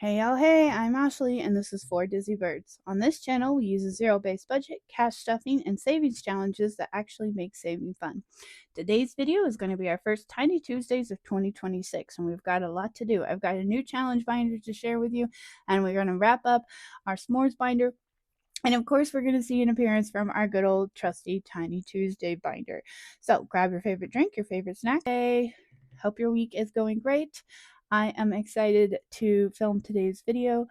Hey, oh, hey, I'm Ashley, and this is For Dizzy Birds. On this channel, we use a zero based budget, cash stuffing, and savings challenges that actually make saving fun. Today's video is going to be our first Tiny Tuesdays of 2026, and we've got a lot to do. I've got a new challenge binder to share with you, and we're going to wrap up our s'mores binder. And of course, we're going to see an appearance from our good old trusty Tiny Tuesday binder. So grab your favorite drink, your favorite snack. Hey, hope your week is going great. I am excited to film today's video.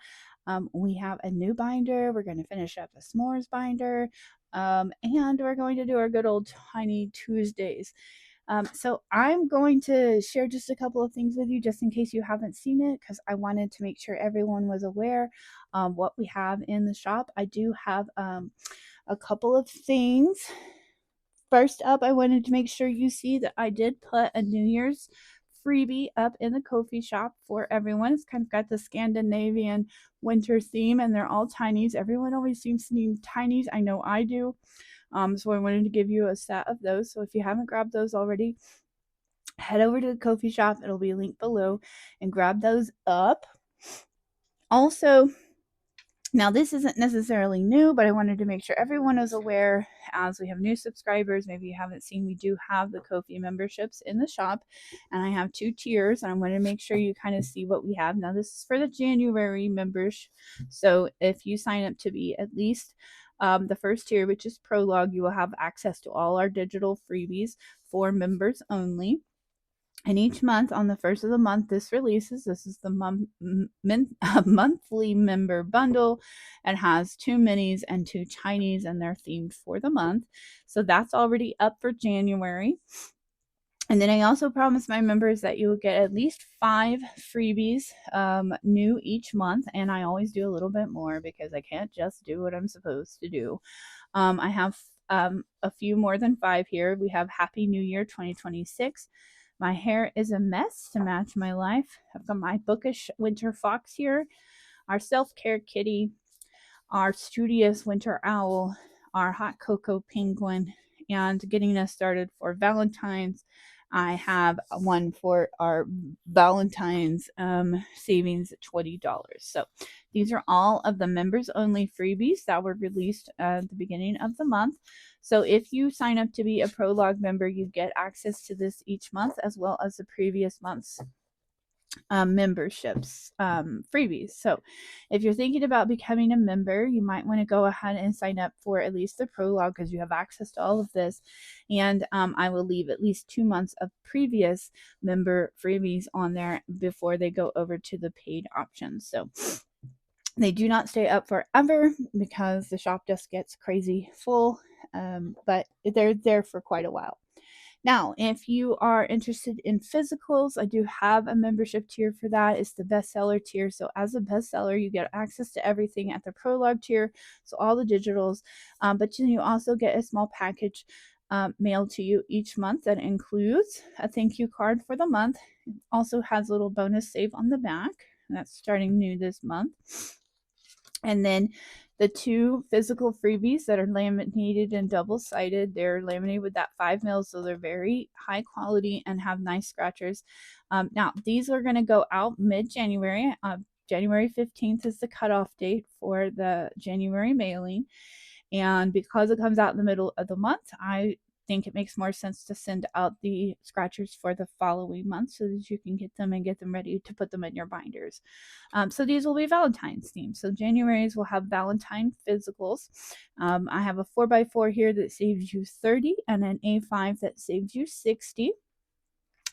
We have a new binder. We're going to finish up a s'mores binder. And we're going to do our good old Tiny Tuesdays. So I'm going to share just a couple of things with you just in case you haven't seen it, because I wanted to make sure everyone was aware what we have in the shop. I do have a couple of things. First up, I wanted to make sure you see that I did put a New Year's freebie up in the Ko-fi shop for everyone. It's kind of got the Scandinavian winter theme, and they're all tinies. Everyone always seems to need tinies. I know I do. So I wanted to give you a set of those. So if you haven't grabbed those already, head over to the Ko-fi shop. It'll be linked below, and grab those up. Also, now this isn't necessarily new, but I wanted to make sure everyone is aware as we have new subscribers. Maybe you haven't seen, we do have the Ko-fi memberships in the shop, and I have 2 tiers, and I want to make sure you kind of see what we have. Now this is for the January members, so if you sign up to be at least the first tier, which is Prologue, you will have access to all our digital freebies for members only. And each month, on the first of the month, this releases. This is the monthly member bundle, and has 2 minis and 2 tinies, and they're themed for the month. So that's already up for January. And then I also promised my members that you will get at least 5 freebies new each month. And I always do a little bit more because I can't just do what I'm supposed to do. I have a few more than 5 here. We have Happy New Year 2026. My hair is a mess to match my life. I've got my bookish winter fox here, our self-care kitty, our studious winter owl, our hot cocoa penguin, and getting us started for Valentine's, I have one for our Valentine's savings at $20. So these are all of the members only freebies that were released at the beginning of the month. So if you sign up to be a Prologue member, you get access to this each month, as well as the previous month's memberships freebies. So if you're thinking about becoming a member, you might want to go ahead and sign up for at least the Prologue, because you have access to all of this. And I will leave at least 2 months of previous member freebies on there before they go over to the paid options. So they do not stay up forever because the shop just gets crazy full, but they're there for quite a while. Now, if you are interested in physicals, I do have a membership tier for that. It's the bestseller tier. So as a bestseller, you get access to everything at the Prologue tier, so all the digitals, but you also get a small package mailed to you each month that includes a thank you card for the month. It also has a little bonus save on the back. That's starting new this month. And then the 2 physical freebies that are laminated and double-sided. They're laminated with that 5 mils, so they're very high quality and have nice scratchers. Now, these are going to go out mid-January. January 15th is the cutoff date for the January mailing. And because it comes out in the middle of the month, I think it makes more sense to send out the scratchers for the following month so that you can get them and get them ready to put them in your binders. So these will be Valentine's themed. So January's will have Valentine physicals. I have a 4x4 here that saves you 30, and an A5 that saves you 60.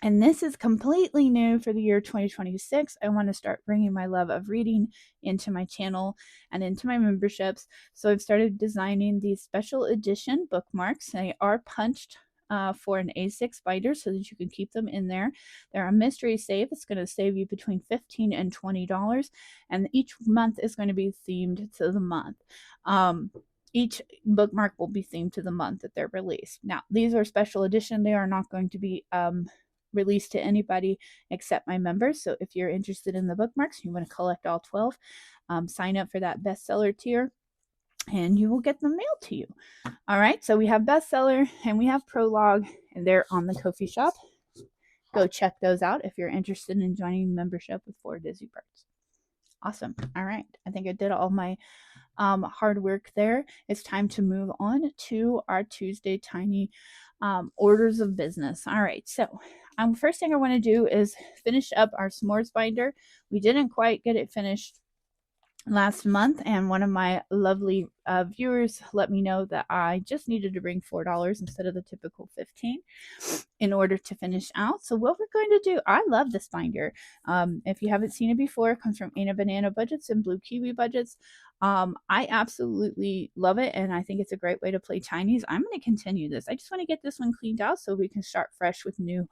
And this is completely new for the year 2026. I want to start bringing my love of reading into my channel and into my memberships. So I've started designing these special edition bookmarks. They are punched for an A6 binder so that you can keep them in there. They're a mystery save. It's going to save you between $15 and $20. And each month is going to be themed to the month. Each bookmark will be themed to the month that they're released. Now, these are special edition. They are not going to be released to anybody except my members. So if you're interested in the bookmarks, you want to collect all 12, sign up for that bestseller tier, and you will get them mailed to you. All right, so we have bestseller and we have Prologue, and they're on the Ko-fi shop. Go check those out if you're interested in joining membership with For Dizzy Birds. Awesome. All right. I think I did all my hard work there. It's time to move on to our Tuesday Tiny orders of business. All right. So first thing I want to do is finish up our s'mores binder. We didn't quite get it finished last month, and one of my lovely viewers let me know that I just needed to bring $4 instead of the typical 15 in order to finish out. So what we're going to do, I love this binder. If you haven't seen it before, it comes from Anna Banana Budgets and Blue Kiwi Budgets. I absolutely love it, and I think it's a great way to play Chinese. I'm going to continue this. I just want to get this one cleaned out so we can start fresh with new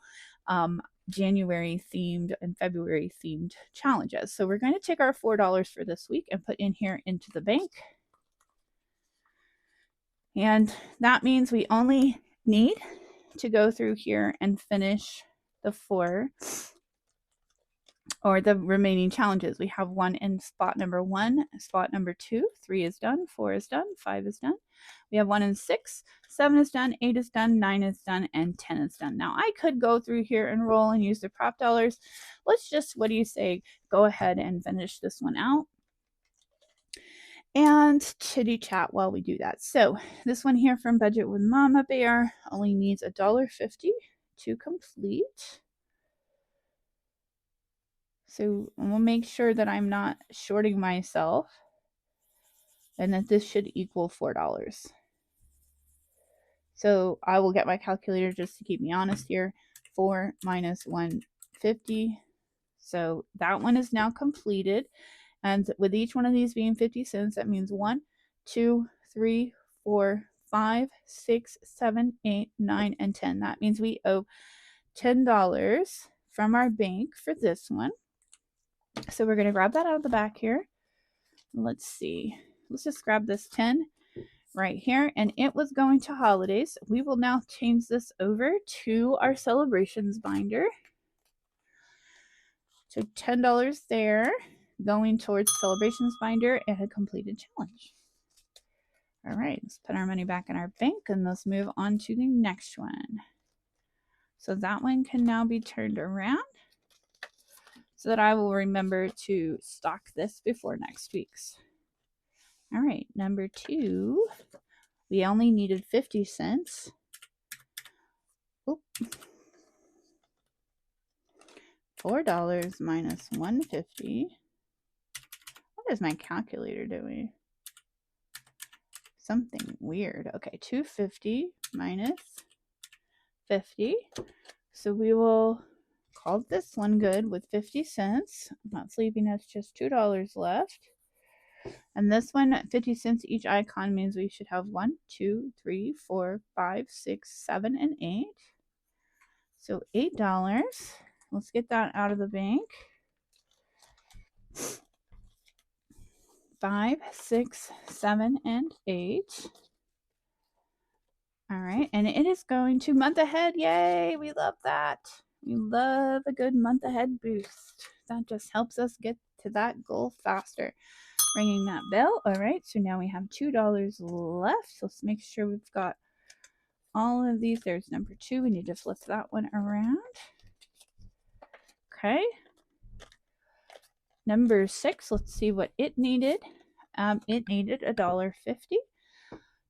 January themed and February themed challenges. So we're going to take our $4 for this week and put in here into the bank. And that means we only need to go through here and finish the 4 or the remaining challenges. We have 1 in spot number 1, spot number 2, 3 is done, 4 is done, 5 is done. We have 1 in 6, 7 is done, 8 is done, 9 is done, and 10 is done. Now I could go through here and roll and use the prop dollars. Let's just, what do you say, go ahead and finish this one out and chitty chat while we do that. So this one here from Budget with Mama Bear only needs $1.50 to complete. So we'll make sure that I'm not shorting myself and that this should equal $4. So I will get my calculator just to keep me honest here. 4 minus 150. So that one is now completed. And with each one of these being 50 cents, that means 1, 2, 3, 4, 5, 6, 7, 8, 9, and 10. That means we owe $10 from our bank for this one. So we're going to grab that out of the back here. Let's see. Let's just grab this 10 right here. And it was going to holidays. We will now change this over to our celebrations binder. So $10 there going towards celebrations binder and a completed challenge. All right, let's put our money back in our bank and let's move on to the next one. So that one can now be turned around so that I will remember to stock this before next week's. All right, number 2, we only needed 50 cents. Oop. $4 minus 150. What is my calculator doing? Something weird. Okay, 250 minus 50. So we will call this one good with 50 cents. That's leaving us just $2 left. And this one, 50 cents each icon means we should have 1, 2, 3, 4, 5, 6, 7, and 8. So $8. Let's get that out of the bank. 5, 6, 7, and 8. All right, and it is going to month ahead. Yay, we love that. We love a good month ahead boost. That just helps us get to that goal faster. Ringing that bell. All right, so now we have $2 left. So let's make sure we've got all of these. There's number 2. We need to flip that one around. Okay. Number 6, let's see what it needed. It needed $1.50.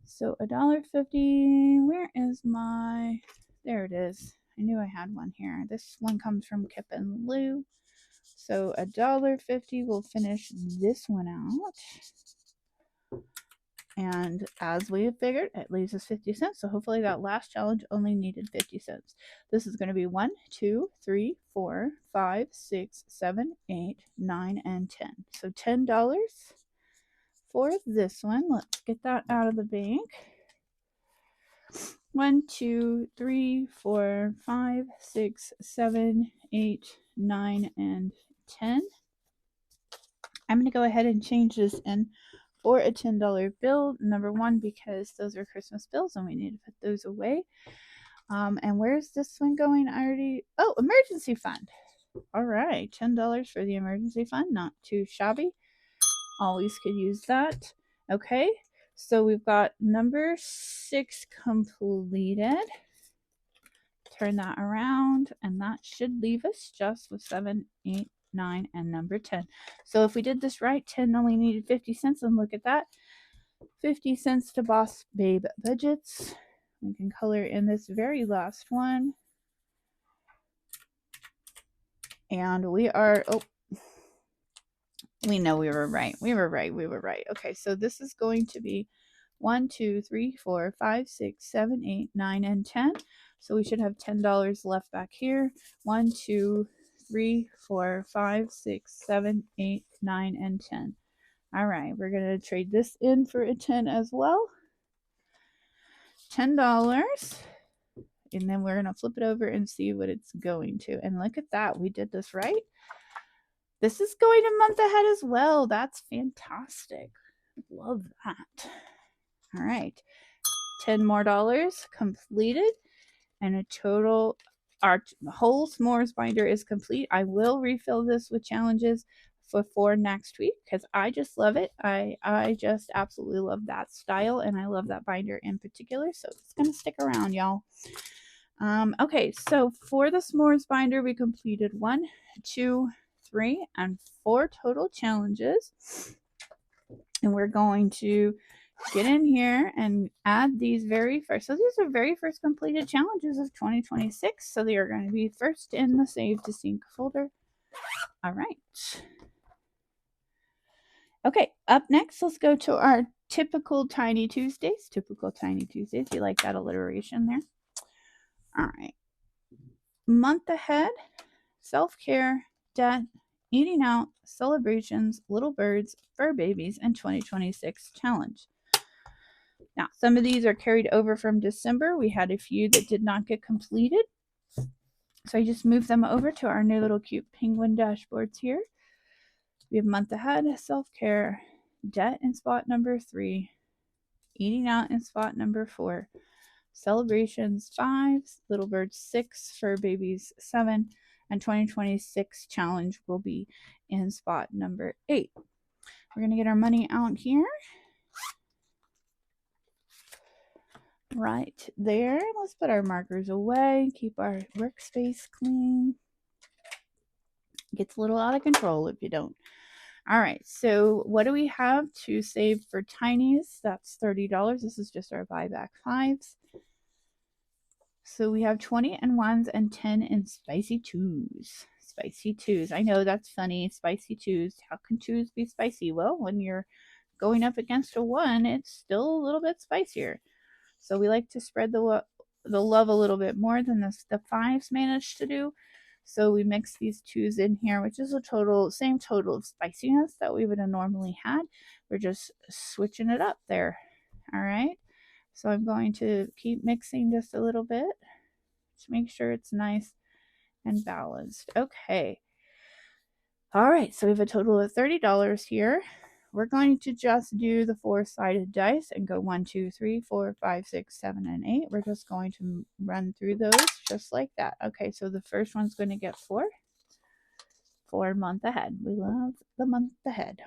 So $1.50, where is my, there it is. I knew I had one here. This one comes from Kip and Lou. So $1.50 will finish this one out. And as we figured, it leaves us 50 cents. So hopefully that last challenge only needed 50 cents. This is going to be 1, 2, 3, 4, 5, 6, 7, 8, 9, and 10. So $10 for this one. Let's get that out of the bank. 1, 2, 3, 4, 5, 6, 7, 8, 9, and 10. I'm going to go ahead and change this in for a $10 bill. Number 1, because those are Christmas bills and we need to put those away. And where's this one going? Oh, emergency fund. All right, $10 for the emergency fund. Not too shabby. Always could use that. Okay, so we've got number 6 completed. Turn that around, and that should leave us just with 7, 8, 9, and number 10. So if we did this right, 10 only needed 50 cents, and look at that. 50 cents to Boss Babe Budgets. We can color in this very last one. And we are, oh, we know we were right. We were right. Okay, so this is going to be 1, 2, 3, 4, 5, 6, 7, 8, 9, and 10. So we should have $10 left back here. 1, 2, 3, 4, 5, 6, 7, 8, 9, and 10. All right, we're going to trade this in for a 10 as well. $10. And then we're going to flip it over and see what it's going to. And look at that. We did this right. This is going a month ahead as well. That's fantastic. Love that. All right. $10 more completed. And a total, our whole s'mores binder is complete. I will refill this with challenges for next week because I just love it. I just absolutely love that style, and I love that binder in particular. So it's going to stick around, y'all. Okay, so for the s'mores binder, we completed 1, 2, 3, and 4 total challenges. And we're going to get in here and add these very first. So these are very first completed challenges of 2026. So they are going to be first in the Save to Sync folder. All right. Okay, up next, let's go to our typical Tiny Tuesdays. Typical Tiny Tuesdays. You like that alliteration there? All right. Month ahead, self-care, debt, eating out, celebrations, little birds, fur babies, and 2026 challenge. Now, some of these are carried over from December. We had a few that did not get completed. So I just moved them over to our new little cute penguin dashboards here. We have month ahead, self-care, debt in spot number 3, eating out in spot number 4, celebrations 5, little birds 6, fur babies 7, and 2026 challenge will be in spot number 8. We're going to get our money out here. Right there. Let's put our markers away. Keep our workspace clean. Gets a little out of control if you don't. All right, so what do we have to save for Tinies? That's $30. This is just our buyback 5s. So we have 20 and 1s and 10 in spicy 2s. Spicy 2s. I know that's funny. Spicy 2s. How can 2s be spicy? Well, when you're going up against a 1, it's still a little bit spicier. So we like to spread the love a little bit more than the 5s managed to do. So we mix these 2s in here, which is a same total of spiciness that we would have normally had. We're just switching it up there. All right. So I'm going to keep mixing just a little bit to make sure it's nice and balanced. Okay. All right. So we have a total of $30 here. We're going to just do the 4-sided dice and go 1, 2, 3, 4, 5, 6, 7, and 8. We're just going to run through those just like that. Okay, so the first one's going to get 4 for month ahead. We love the month ahead.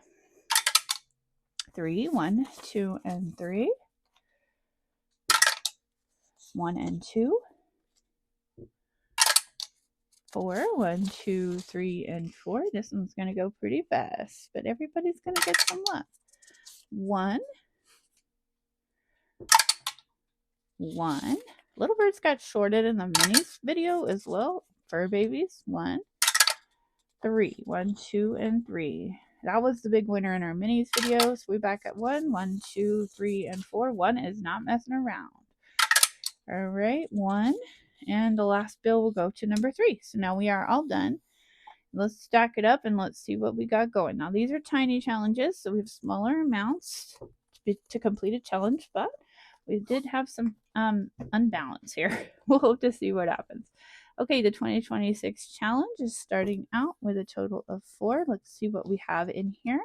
3, 1, 2, and 3. 1 and 2. 4, 1, 2, 3, and 4. This one's going to go pretty fast, but everybody's going to get some luck. 1. 1. Little birds got shorted in the minis video as well. Fur babies. 1. 3. 1, 2, and 3. That was the big winner in our minis video. So we back at 1. 1, 2, 3, and 4. 1 is not messing around. All right. 1. And the last bill will go to number 3. So now we are all done. Let's stack it up and let's see what we got going. Now these are tiny challenges, so we have smaller amounts to complete a challenge, but we did have some unbalance here. We'll hope to see what happens. Okay, the 2026 challenge is starting out with a total of 4. Let's see what we have in here.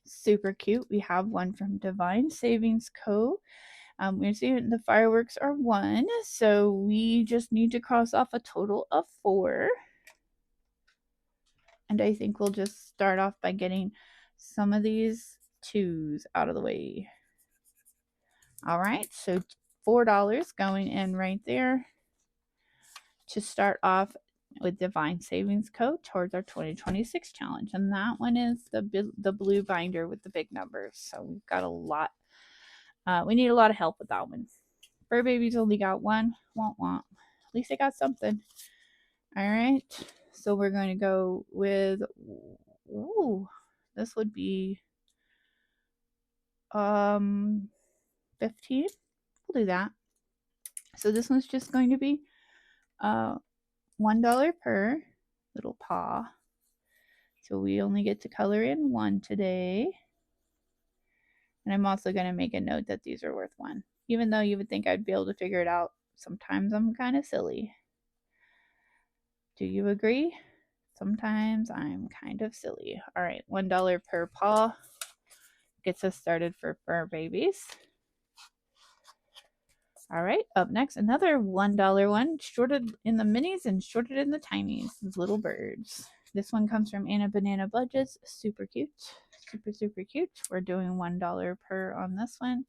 Super cute. We have one from Divine Savings Co. We're seeing the fireworks are 1, so we just need to cross off a total of 4. And I think we'll just start off by getting some of these 2s out of the way. All right, so $4 going in right there to start off with Divine Savings Code towards our 2026 challenge. And that one is the blue binder with the big numbers. So we've got a lot. We need a lot of help with that one. Fur Babies only got one. Womp womp. At least they got something. All right. So we're going to go with, ooh, this would be 15. We'll do that. So this one's just going to be $1 per little paw. So we only get to color in one today. And I'm also going to make a note that these are worth one. Even though you would think I'd be able to figure it out, sometimes I'm kind of silly. Do you agree? Sometimes I'm kind of silly. All right, $1 per paw gets us started for Fur Babies. All right, up next, another $1 one, shorted in the minis and shorted in the tinies, these little birds. This one comes from Anna Banana Budgets. Super cute. Super cute. We're doing $1 per on this one.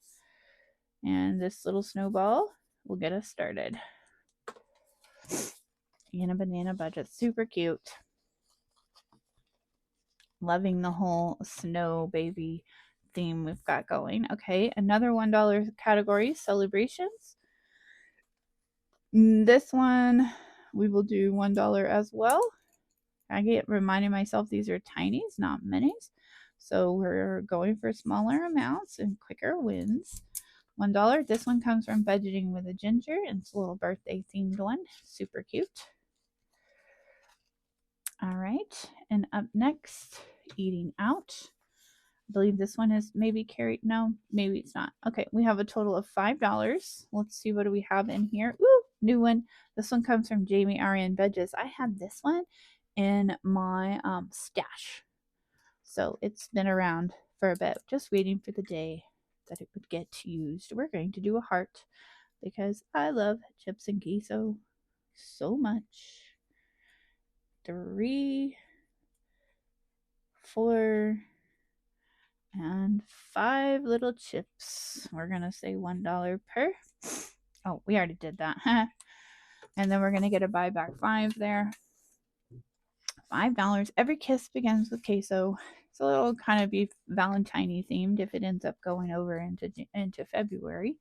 And this little snowball will get us started. Anna Banana Budget. Super cute. Loving the whole snow baby theme we've got going. Okay, another $1 category, celebrations. This one we will do $1 as well. I get reminding myself these are tinies, not minis. So we're going for smaller amounts and quicker wins. $1. This one comes from Budgeting with a Ginger, and it's a little birthday themed one. Super cute. All right, and up next, Eating Out. I believe this one is maybe carried. No, maybe it's not. Okay, we have a total of $5. Let's see what do we have in here. Ooh, new one. This one comes from Jamie Arian Bedges. I had this one in my stash, so it's been around for a bit, just waiting for the day that it would get used. We're going to do a heart because I love chips and queso so much. 3, 4, and 5 little chips. We're gonna say $1 per. Oh, we already did that. And then we're gonna get a buyback 5 there. $5. Every kiss begins with queso. It's a little kind of be Valentine-y themed if it ends up going over into February.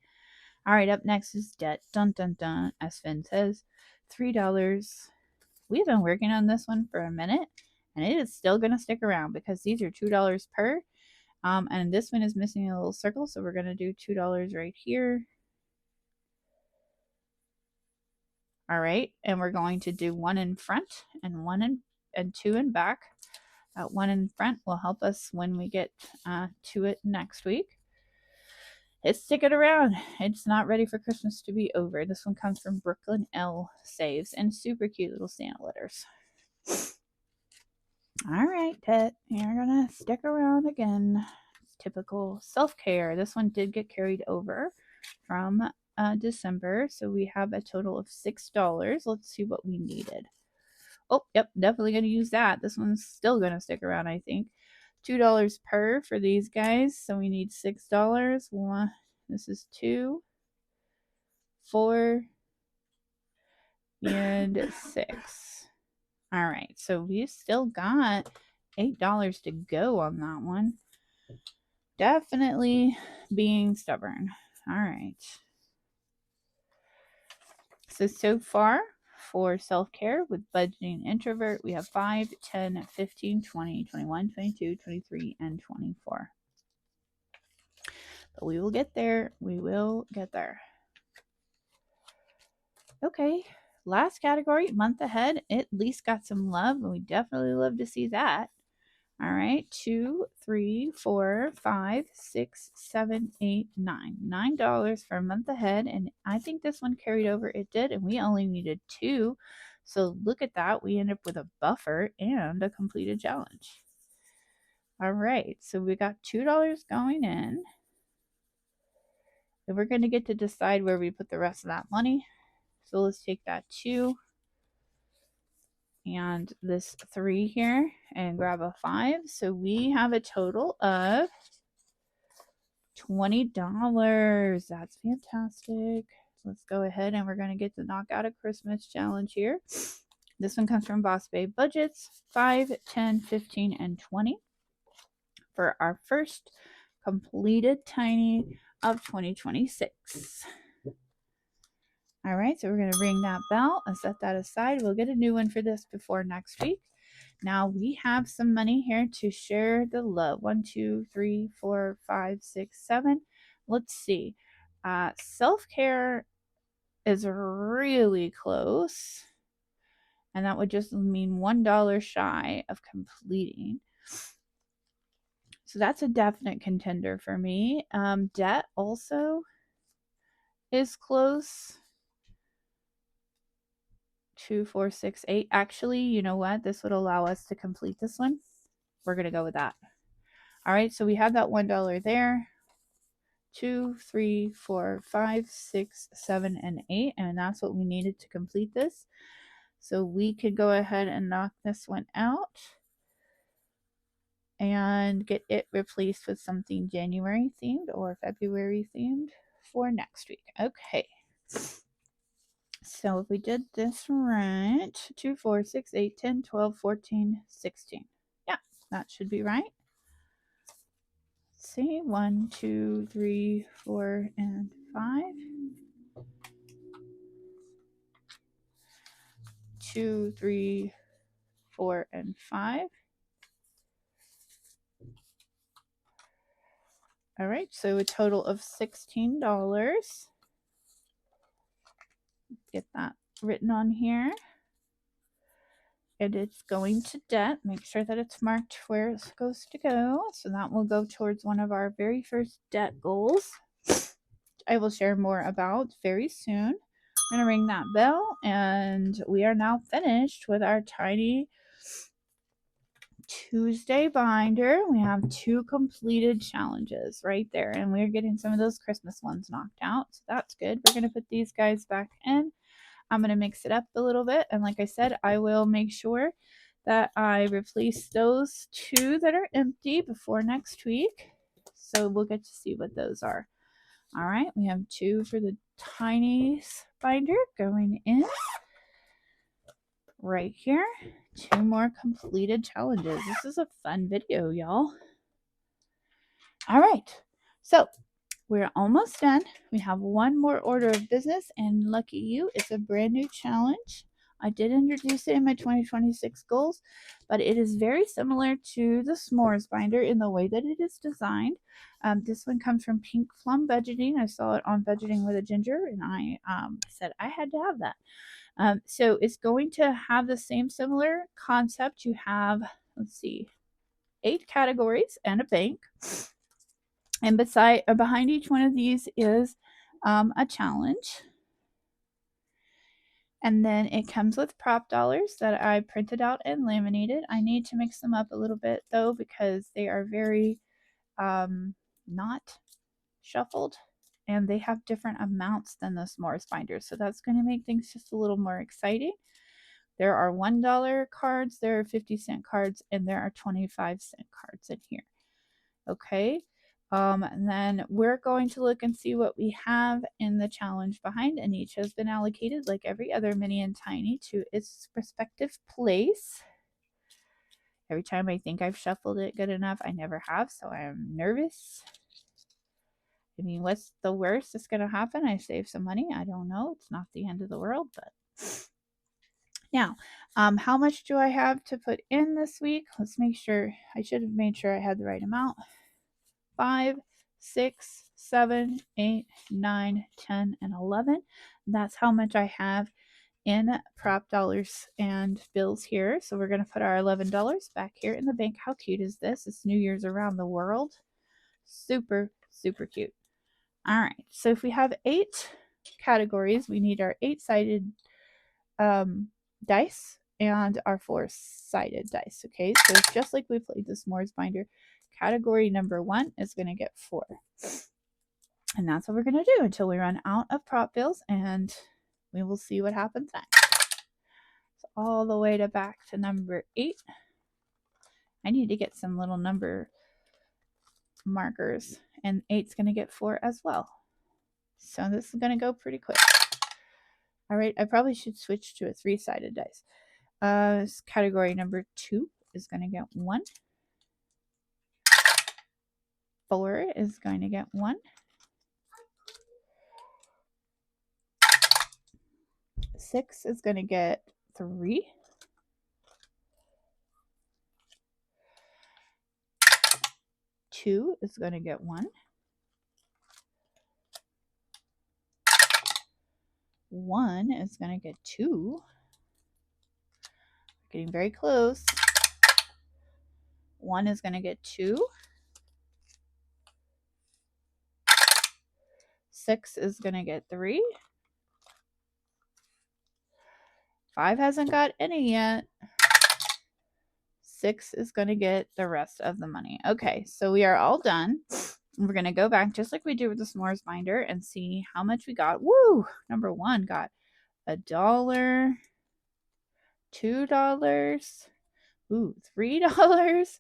All right, up next is debt. Dun dun dun. As Finn says, $3. We've been working on this one for a minute, and it is still gonna stick around because these are $2 per. And this one is missing a little circle, so we're going to do $2 right here. All right, and we're going to do one in front and one in and 2 in back. One in front will help us when we get to it next week. It's sticking around. It's not ready for Christmas to be over. This one comes from Brooklyn L. Saves, and super cute little Santa letters. All right, Pet, you're going to stick around again. Typical self-care. This one did get carried over from December, so we have a total of $6. Let's see what we needed. Oh, yep, definitely going to use that. This one's still going to stick around, I think. $2 per for these guys, so we need $6. One, this is 2, 4, and 6. All right, so we've still got $8 to go on that one. Definitely being stubborn. All right. So far for self-care with Budgeting Introvert, we have 5, 10, 15, 20, 21, 22, 23, and 24. But we will get there. We will get there. Okay. Last category, month ahead. It at least got some love, and we definitely love to see that. All right, 2, 3, 4, 5, 6, 7, 8, 9. $9 for a month ahead, and I think this one carried over. It did, and we only needed 2. So look at that. We end up with a buffer and a completed challenge. All right, so we got $2 going in. And we're going to get to decide where we put the rest of that money. So let's take that 2 and this 3 here and grab a 5. So we have a total of $20. That's fantastic. Let's go ahead and we're going to get the Knockout a Christmas challenge here. This one comes from Boss Babe Budgets, 5, 10, 15, and 20 for our first completed tiny of 2026. All right, so we're going to ring that bell and set that aside. We'll get a new one for this before next week. Now we have some money here to share the love. 1, 2, 3, 4, 5, 6, 7. Let's see. Self-care is really close. And that would just mean $1 shy of completing. So that's a definite contender for me. Debt also is close. 2, 4, 6, 8. Actually, you know what? This would allow us to complete this one. We're going to go with that. All right, so we have that $1 there. 2, 3, 4, 5, 6, 7, and 8. And that's what we needed to complete this. So we could go ahead and knock this one out and get it replaced with something January themed or February themed for next week. Okay. So if we did this right, 2, 4, 6, 8, 10, 12, 14, 16. Yeah, that should be right. Let's see, 1, 2, 3, 4, and 5. 2, 3, 4, and 5. All right, so a total of $16. Get that written on here. And it's going to debt. Make sure that it's marked where it's supposed to go. So that will go towards one of our very first debt goals. I will share more about very soon. I'm going to ring that bell, and we are now finished with our tiny Tuesday binder. We have 2 completed challenges right there, and we're getting some of those Christmas ones knocked out. So that's good. We're going to put these guys back in. I'm going to mix it up a little bit, and like I said, I will make sure that I replace those 2 that are empty before next week. So we'll get to see what those are. All right, we have 2 for the tiny binder going in right here. 2 more completed challenges. This is a fun video, y'all. All right, so we're almost done. We have 1 more order of business, and lucky you, it's a brand new challenge. I did introduce it in my 2026 goals, but it is very similar to the s'mores binder in the way that it is designed. This one comes from Pink Plum Budgeting. I saw it on Budgeting with a Ginger, and I said I had to have that. So it's going to have the same similar concept. You have, let's see, 8 categories and a bank. And behind each one of these is a challenge. And then it comes with prop dollars that I printed out and laminated. I need to mix them up a little bit though, because they are very not shuffled, and they have different amounts than the s'mores binder. So that's going to make things just a little more exciting. There are $1 cards, there are 50-cent cards, and there are 25-cent cards in here. Okay. And then we're going to look and see what we have in the challenge behind, and each has been allocated, like every other mini and tiny, to its respective place. Every time I think I've shuffled it good enough, I never have, so I'm nervous. I mean, what's the worst that's going to happen? I save some money. I don't know. It's not the end of the world, but now, how much do I have to put in this week? Let's make sure. I should have made sure I had the right amount. 5, 6, 7, 8, 9, 10, and 11. That's how much I have in prop dollars and bills here. So we're going to put our $11 back here in the bank. How cute is this? It's New Year's around the world. Super, super cute. All right. So if we have 8 categories, we need our 8-sided dice and our 4-sided dice. Okay. So just like we played the s'mores binder, category number 1 is going to get 4. And that's what we're going to do until we run out of prop bills, and we will see what happens next. So all the way back to number 8. I need to get some little number markers, and 8's going to get 4 as well. So this is going to go pretty quick. All right, I probably should switch to a 3-sided dice. Category number 2 is going to get 1. 4 is going to get 1. 6 is going to get 3. 2 is going to get 1. 1 is going to get 2. Getting very close. 1 is going to get 2. 6 is going to get 3. 5 hasn't got any yet. 6 is going to get the rest of the money. Okay, so we are all done. We're going to go back just like we did with the s'mores binder and see how much we got. Woo! Number 1 got $1, $2, ooh, $3,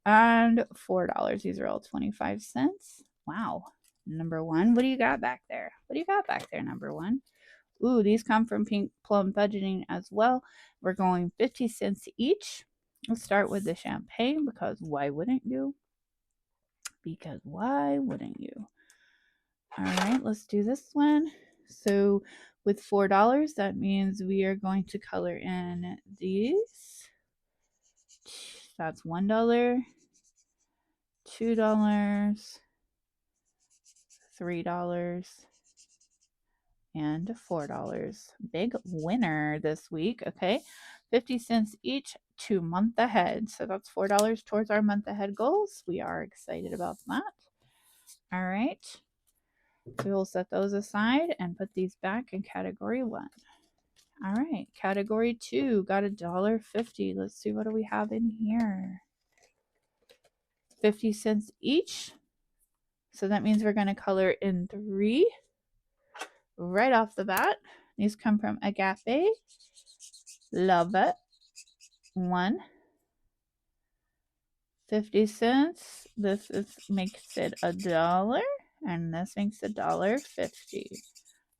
and $4. These are all 25 cents. Wow. Number 1, what do you got back there? What do you got back there, number 1? Ooh, these come from Pink Plum Budgeting as well. We're going 50 cents each. Let's start with the champagne because why wouldn't you? Because why wouldn't you? All right, let's do this one. So with $4, that means we are going to color in these. That's $1, $2, $3, and $4. Big winner this week. Okay, 50 cents each to month ahead. So that's $4 towards our month ahead goals. We are excited about that. All right, we will set those aside and put these back in category 1. All right, category 2 got $1.50. Let's see, what do we have in here? 50 cents each. So that means we're going to color in 3 right off the bat. These come from Agape. Love it. 1. 50 cents. This makes it $1, and this makes $1.50.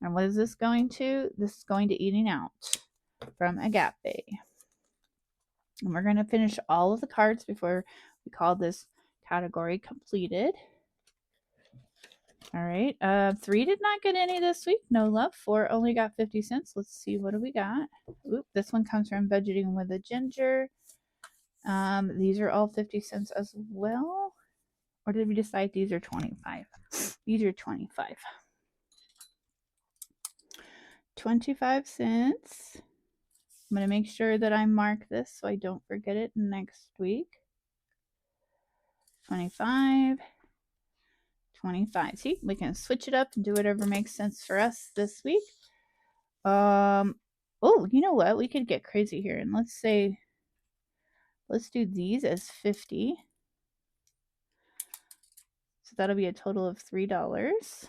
And what is this going to? This is going to Eating Out from Agape. And we're going to finish all of the cards before we call this category completed. All right. 3 did not get any this week. No love. 4 only got 50 cents. Let's see, what do we got? Oop, this one comes from Budgeting with a Ginger. These are all 50 cents as well. Or did we decide these are 25? These are 25. 25 cents. I'm going to make sure that I mark this so I don't forget it next week. 25. 25. See, we can switch it up and do whatever makes sense for us this week. Oh, you know what? We could get crazy here and let's do these as 50. So that'll be a total of $3.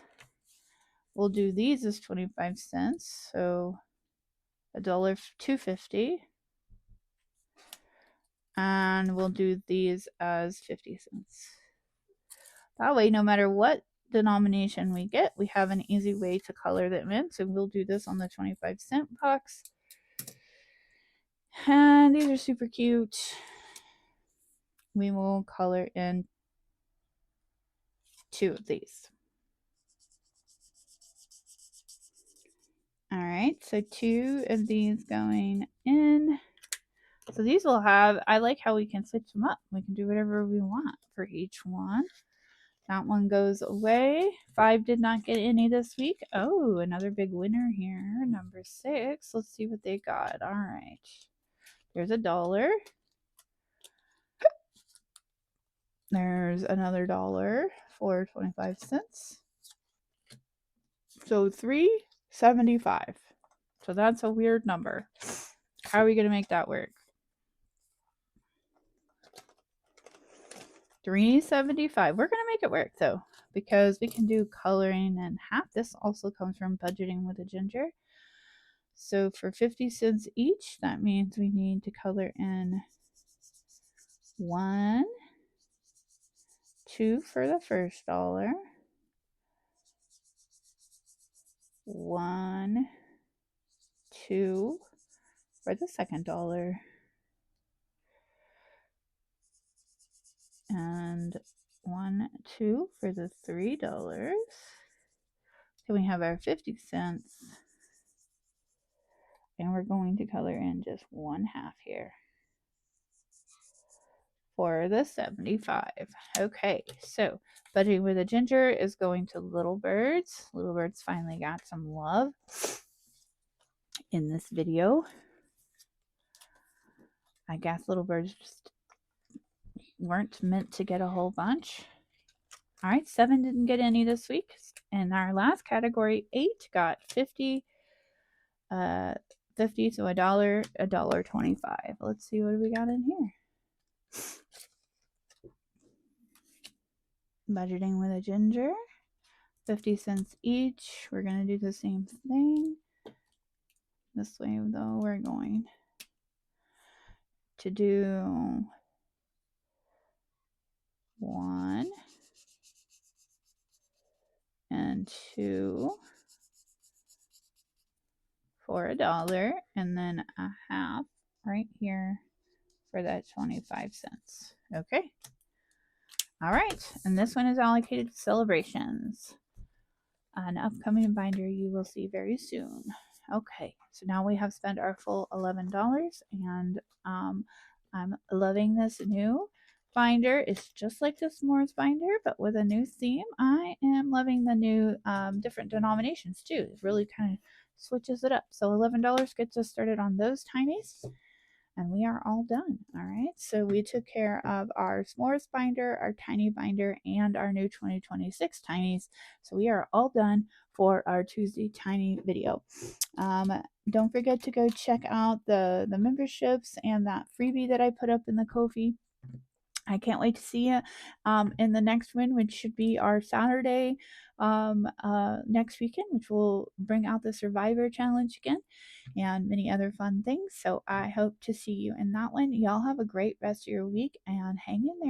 We'll do these as 25 cents. So $2.50. And we'll do these as 50 cents. That way, no matter what denomination we get, we have an easy way to color them in. So we'll do this on the 25 cent box. And these are super cute. We will color in 2 of these. All right, so 2 of these going in. So these will have, I like how we can switch them up. We can do whatever we want for each one. That one goes away. 5 did not get any this week. Oh, another big winner here. Number 6. Let's see what they got. All right. There's $1. There's another $1 for 25 cents. So $3.75. So that's a weird number. How are we going to make that work? $3.75. We're going to make it work though, because we can do coloring in half. This also comes from Budgeting with a Ginger. So for 50 cents each, that means we need to color in 1, 2 for the first $1, 1, 2, for the second dollar. And 1, 2 for the $3. Then we have our 50 cents. And we're going to color in just 1/2 here for the 75. Okay, so Budgeting with a Ginger is going to Little Birds. Little Birds finally got some love in this video. I guess Little Birds just weren't meant to get a whole bunch. All right, 7 didn't get any this week. In our last category, 8 got 50. 50, so $1.25. Let's see what we got in here. Budgeting with a Ginger, 50 cents each. We're going to do the same thing. This way, though, we're going to do 1 and 2 for $1, and then 1/2 right here for that 25 cents. Okay. All right, and this one is allocated to celebrations. An upcoming binder you will see very soon. Okay, so now we have spent our full $11, and I'm loving this new binder. It's just like the s'mores binder, but with a new theme. I am loving the new different denominations too. It really kind of switches it up. So $11 gets us started on those tinies. And we are all done. All right. So we took care of our s'mores binder, our tiny binder, and our new 2026 tinies. So we are all done for our Tuesday tiny video. Don't forget to go check out the memberships and that freebie that I put up in the Ko-fi. I can't wait to see you in the next one, which should be our Saturday next weekend, which will bring out the Survivor Challenge again and many other fun things. So I hope to see you in that one. Y'all have a great rest of your week and hang in there.